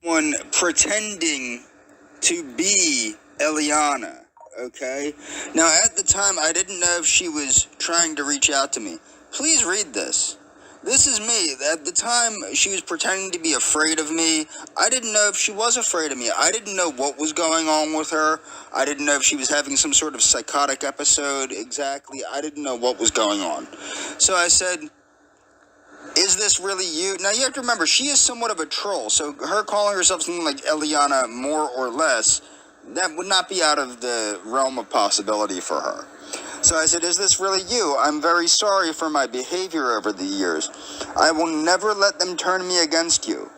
one pretending to be Eliana, okay? Now, at the time, I didn't know if she was trying to reach out to me. Please read this. This is me. At the time, she was pretending to be afraid of me. I didn't know if she was afraid of me. I didn't know what was going on with her. I didn't know if she was having some sort of psychotic episode exactly. I didn't know what was going on. So I said, is this really you? Now, you have to remember, she is somewhat of a troll, so her calling herself something like Eliana, more or less, that would not be out of the realm of possibility for her. So I said, is this really you? I'm very sorry for my behavior over the years. I will never let them turn me against you.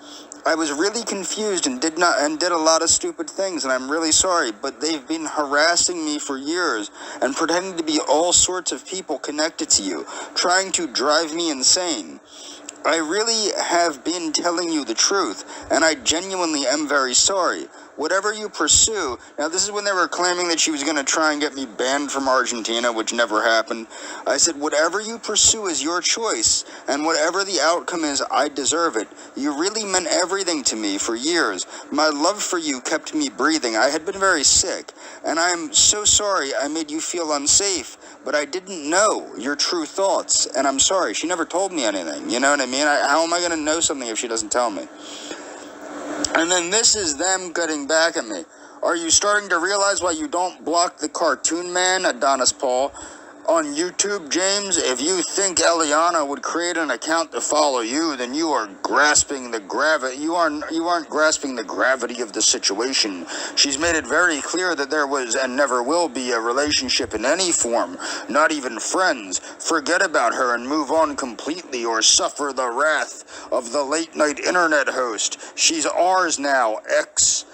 I was really confused and did a lot of stupid things, and I'm really sorry, but they've been harassing me for years and pretending to be all sorts of people connected to you, trying to drive me insane. I really have been telling you the truth, and I genuinely am very sorry. Whatever you pursue, now this is when they were claiming that she was going to try and get me banned from Argentina, which never happened. I said, whatever you pursue is your choice, and whatever the outcome is, I deserve it. You really meant everything to me for years. My love for you kept me breathing. I had been very sick, and I am so sorry I made you feel unsafe, but I didn't know your true thoughts, and I'm sorry. She never told me anything, you know what I mean? How am I going to know something if she doesn't tell me? And then this is them getting back at me. Are you starting to realize why you don't block the cartoon man, Adonis Paul, on YouTube, James? If you think Eliana would create an account to follow you, then you are grasping the gravity. You aren't grasping the gravity of the situation. She's made it very clear that there was and never will be a relationship in any form, not even friends. Forget about her and move on completely, or suffer the wrath of the late-night internet host. She's ours now, X.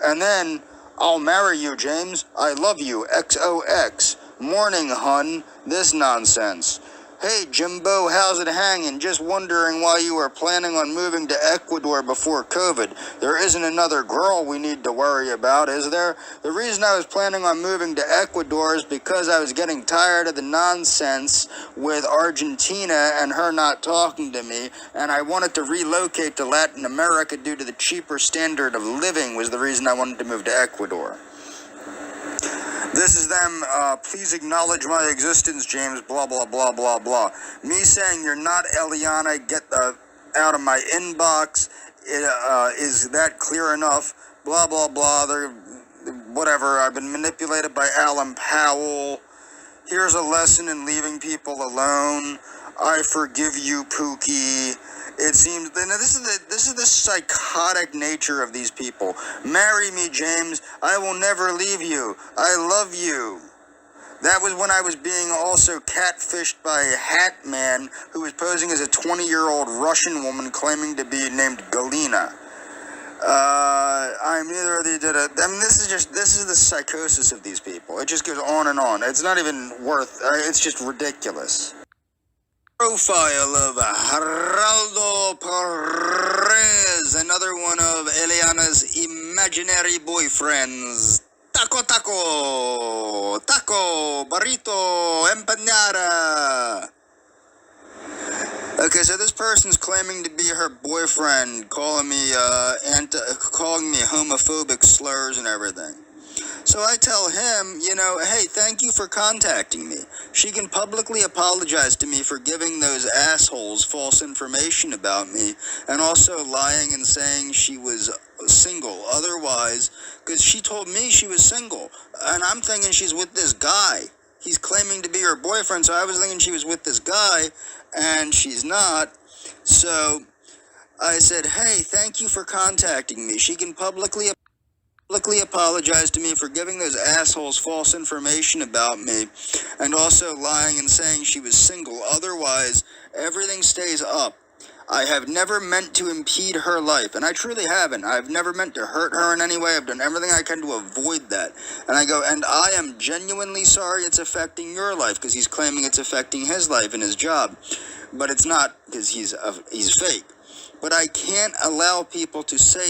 And then, I'll marry you, James. I love you, XOX. Morning, hun. This nonsense. Hey, Jimbo, how's it hanging? Just wondering why you were planning on moving to Ecuador before COVID. There isn't another girl we need to worry about, is there? The reason I was planning on moving to Ecuador is because I was getting tired of the nonsense with Argentina and her not talking to me, and I wanted to relocate to Latin America due to the cheaper standard of living was the reason I wanted to move to Ecuador. This is them, please acknowledge my existence, James, blah, blah, blah, blah, blah. Me saying you're not Eliana, get out of my inbox, is that clear enough? Blah, blah, blah, whatever. I've been manipulated by Alan Powell. Here's a lesson in leaving people alone. I forgive you, Pookie. It seems, this is the psychotic nature of these people. Marry me, James. I will never leave you. I love you. That was when I was being also catfished by a hat man who was posing as a 20-year-old Russian woman claiming to be named Galina. I'm neither of the, I mean, this is the psychosis of these people. It just goes on and on. It's not even it's just ridiculous. Profile of Geraldo Perez, another one of Eliana's imaginary boyfriends. Taco, burrito, empanada. Okay, so this person's claiming to be her boyfriend, calling me homophobic slurs and everything. So I tell him, hey, thank you for contacting me. She can publicly apologize to me for giving those assholes false information about me, and also lying and saying she was single. Otherwise, because she told me she was single, and I'm thinking she's with this guy. He's claiming to be her boyfriend, so I was thinking she was with this guy, and she's not. So I said, hey, thank you for contacting me. She can publicly apologize to me for giving those assholes false information about me, and also lying and saying she was single. Otherwise, everything stays up. I have never meant to impede her life, and I truly haven't. I've never meant to hurt her in any way. I've done everything I can to avoid that. And I go, and I am genuinely sorry it's affecting your life, because he's claiming it's affecting his life and his job. But it's not, because he's fake. But I can't allow people to so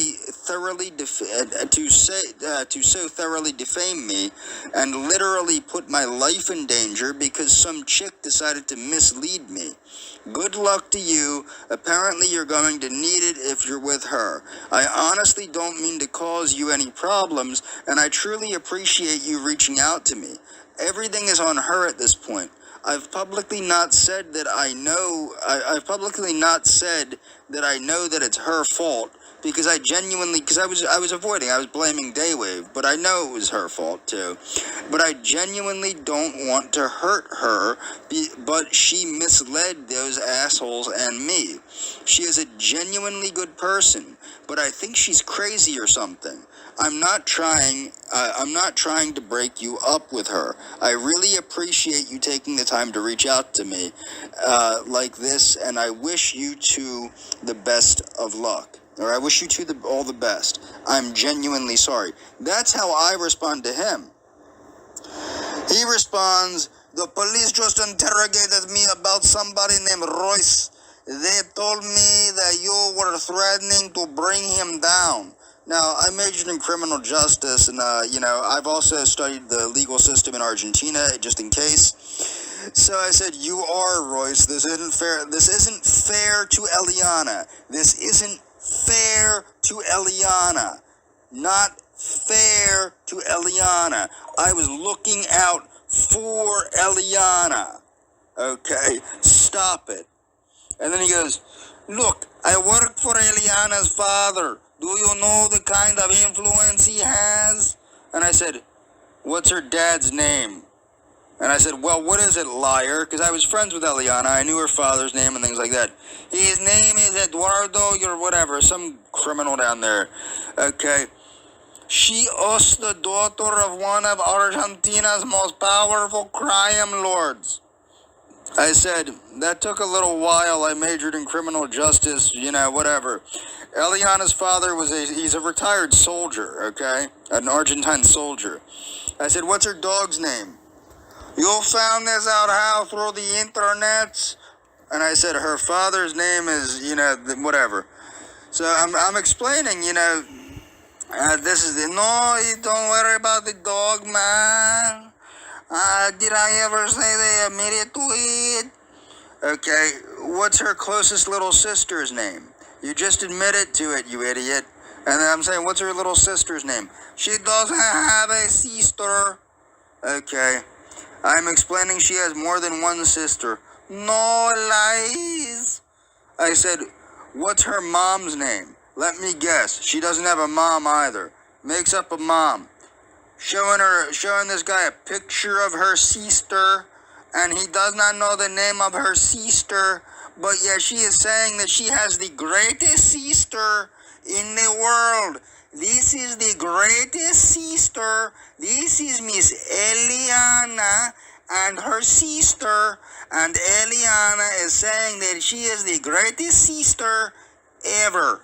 thoroughly defame me and literally put my life in danger because some chick decided to mislead me. Good luck to you. Apparently you're going to need it if you're with her. I honestly don't mean to cause you any problems, and I truly appreciate you reaching out to me. Everything is on her at this point. I've publicly not said that I know that it's her fault, because I was blaming Daywave, but I know it was her fault too. But I genuinely don't want to hurt her, but she misled those assholes and me. She is a genuinely good person, but I think she's crazy or something. I'm not trying to break you up with her. I really appreciate you taking the time to reach out to me like this, and I wish you two the best of luck. Or I wish you two all the best. I'm genuinely sorry. That's how I respond to him. He responds, the police just interrogated me about somebody named Royce. They told me that you were threatening to bring him down. Now, I majored in criminal justice, and, I've also studied the legal system in Argentina, just in case. So I said, you are Royce. This isn't fair. This isn't fair to Eliana. This isn't fair to Eliana. Not fair to Eliana. I was looking out for Eliana. Okay? Stop it. And then he goes, look, I work for Eliana's father. Do you know the kind of influence he has? And I said, what's her dad's name? And I said, well, what is it, liar? Because I was friends with Eliana. I knew her father's name and things like that. His name is Eduardo, or whatever, some criminal down there. Okay. She is the daughter of one of Argentina's most powerful crime lords. I said, that took a little while. I majored in criminal justice, whatever. Eliana's father he's a retired soldier, okay? An Argentine soldier. I said, what's her dog's name? You found this out how? Through the internet? And I said, her father's name is, whatever. So I'm explaining, this is no, don't worry about the dog, man. Did I ever say they admitted to it? Okay, what's her closest little sister's name? You just admitted to it, you idiot. And then I'm saying, what's her little sister's name? She doesn't have a sister. Okay. I'm explaining she has more than one sister. No lies. I said, what's her mom's name? Let me guess. She doesn't have a mom either. Makes up a mom. Showing this guy a picture of her sister, and he does not know the name of her sister, but yet she is saying that she has the greatest sister in the world. This is the greatest sister. This is Miss Eliana and her sister. And Eliana is saying that she is the greatest sister ever.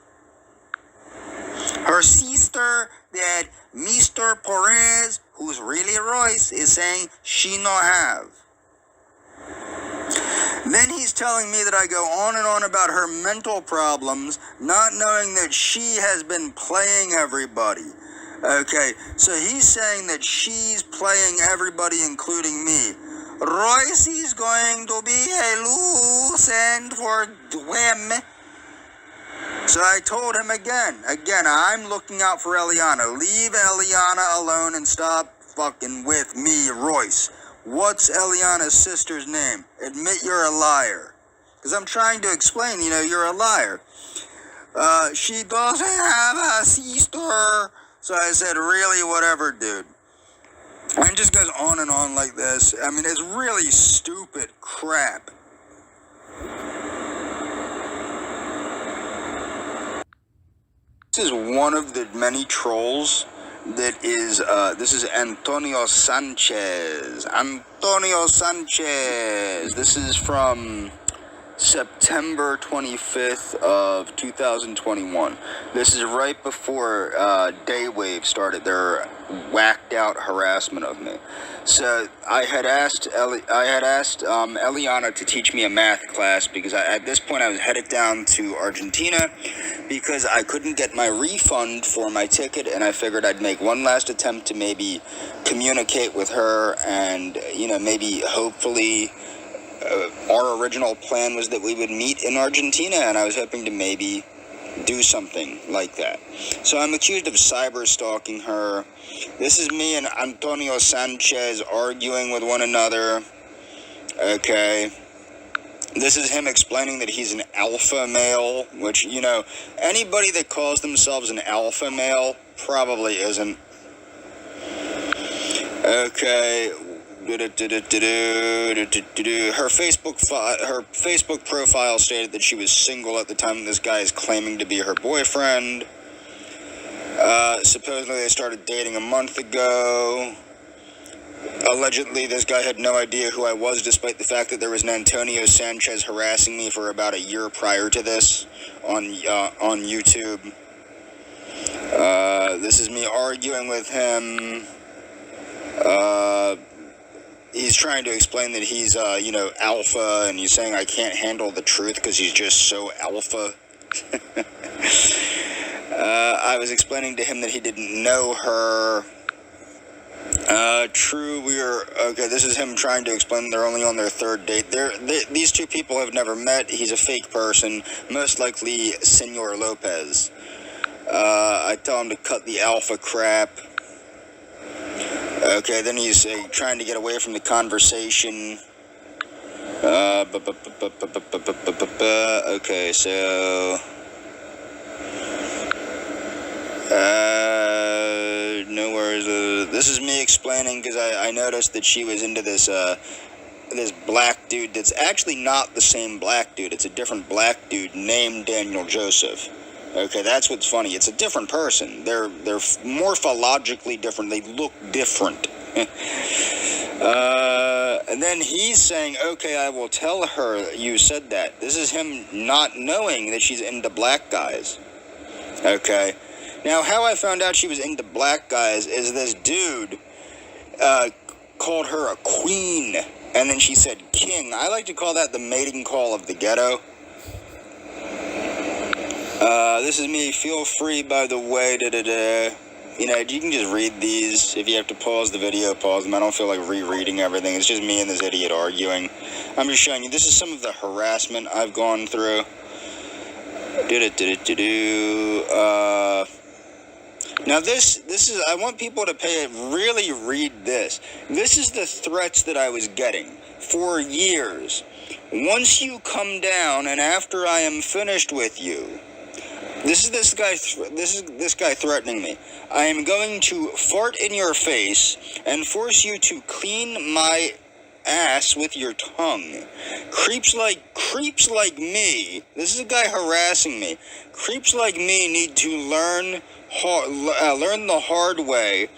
Her sister that Mr. Perez, who's really Royce, is saying she no have. Then he's telling me that I go on and on about her mental problems, not knowing that she has been playing everybody. Okay, so he's saying that she's playing everybody, including me. Royce is going to be a loose end for Dwem. So I told him again, I'm looking out for Eliana. Leave Eliana alone and stop fucking with me, Royce. What's Eliana's sister's name? Admit you're a liar. Because I'm trying to explain, you're a liar. She doesn't have a sister. So I said, really, whatever, dude. And it just goes on and on like this. I mean, it's really stupid crap. This is one of the many trolls that is, this is Antonio Sanchez. This is from September 25th of 2021. This is right before Daywave started their whacked out harassment of me. So I had asked Eliana to teach me a math class because at this point I was headed down to Argentina because I couldn't get my refund for my ticket, and I figured I'd make one last attempt to maybe communicate with her and, maybe hopefully our original plan was that we would meet in Argentina, and I was hoping to maybe do something like that. So I'm accused of cyber stalking her. This is me and Antonio Sanchez arguing with one another. Okay. This is him explaining that he's an alpha male, which, you know, anybody that calls themselves an alpha male probably isn't. Okay. Her Facebook profile stated that she was single at the time this guy is claiming to be her boyfriend. Supposedly they started dating a month ago. Allegedly, this guy had no idea who I was, despite the fact that there was an Antonio Sanchez harassing me for about a year prior to this on YouTube. This is me arguing with him. He's trying to explain that he's, you know, alpha, and he's saying I can't handle the truth because he's just so alpha. I was explaining to him that he didn't know her. True, okay, this is him trying to explain they're only on their third date. These two people have never met. He's a fake person, most likely Senor Lopez. I tell him to cut the alpha crap. Okay, then he's trying to get away from the conversation. Okay, so... no worries. This is me explaining because I noticed that she was into this black dude that's actually not the same black dude. It's a different black dude named Daniel Joseph. Okay, that's what's funny. It's a different person. They're morphologically different. They look different. And then he's saying, okay, I will tell her you said that. This is him not knowing that she's into black guys. Okay. Now, how I found out she was into black guys is this dude called her a queen, and then she said king. I like to call that the mating call of the ghetto. This is me. Feel free, by the way, you know, you can just read these. If you have to pause the video, pause them. I don't feel like rereading everything. It's just me and this idiot arguing. I'm just showing you. This is some of the harassment I've gone through. Now this is, I want people to really read this. This is the threats that I was getting for years. Once you come down and after I am finished with you, this is this guy threatening me. I am going to fart in your face and force you to clean my ass with your tongue. Creeps like me. This is a guy harassing me. Creeps like me need to learn the hard way.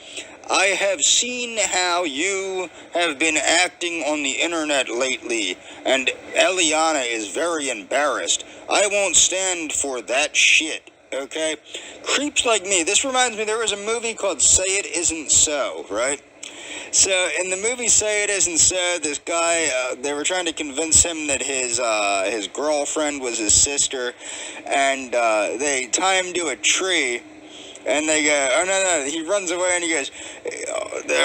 I have seen how you have been acting on the internet lately, and Eliana is very embarrassed. I won't stand for that shit, okay? Creeps like me. This reminds me, there was a movie called Say It Isn't So, right? So, in the movie Say It Isn't So, this guy, they were trying to convince him that his girlfriend was his sister, and they tie him to a tree. And they go, oh, no, he runs away and he goes,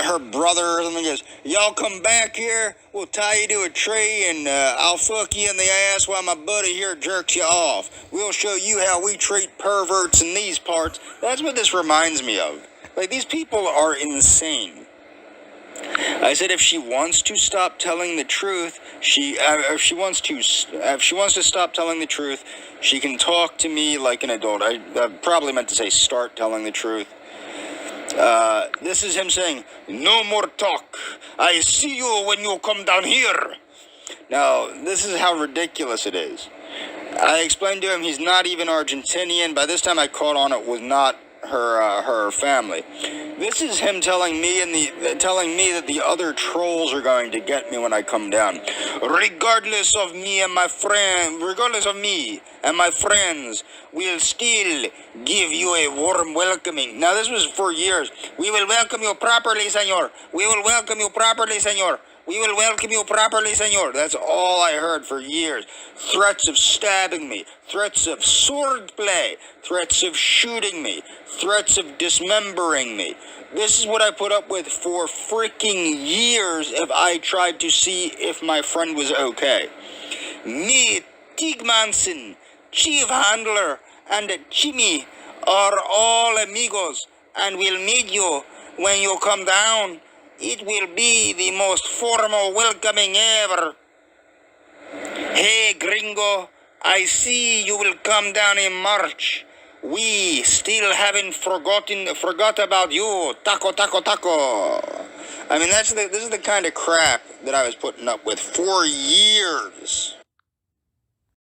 her brother or something goes, y'all come back here, we'll tie you to a tree and I'll fuck you in the ass while my buddy here jerks you off. We'll show you how we treat perverts in these parts. That's what this reminds me of. Like, these people are insane. I said if she wants to stop telling the truth, if she wants to stop telling the truth, she can talk to me like an adult. I probably meant to say start telling the truth. This is him saying, no more talk. I see you when you come down here. Now, this is how ridiculous it is. I explained to him he's not even Argentinian. By this time I caught on it was not her family. This is him telling me that the other trolls are going to get me when I come down. Regardless of me and my friends, we'll still give you a warm welcoming. Now this was for years. We will welcome you properly, senor. We will welcome you properly, senor. We will welcome you properly, senor. That's all I heard for years. Threats of stabbing me. Threats of sword play. Threats of shooting me. Threats of dismembering me. This is what I put up with for freaking years if I tried to see if my friend was okay. Me, Tig Manson, chief handler and Chimmy are all amigos, and we'll meet you when you come down. It will be the most formal welcoming ever. Hey, gringo, I see you will come down in March. We still haven't forgot about you. Taco, taco, taco. I mean, this is the kind of crap that I was putting up with for years.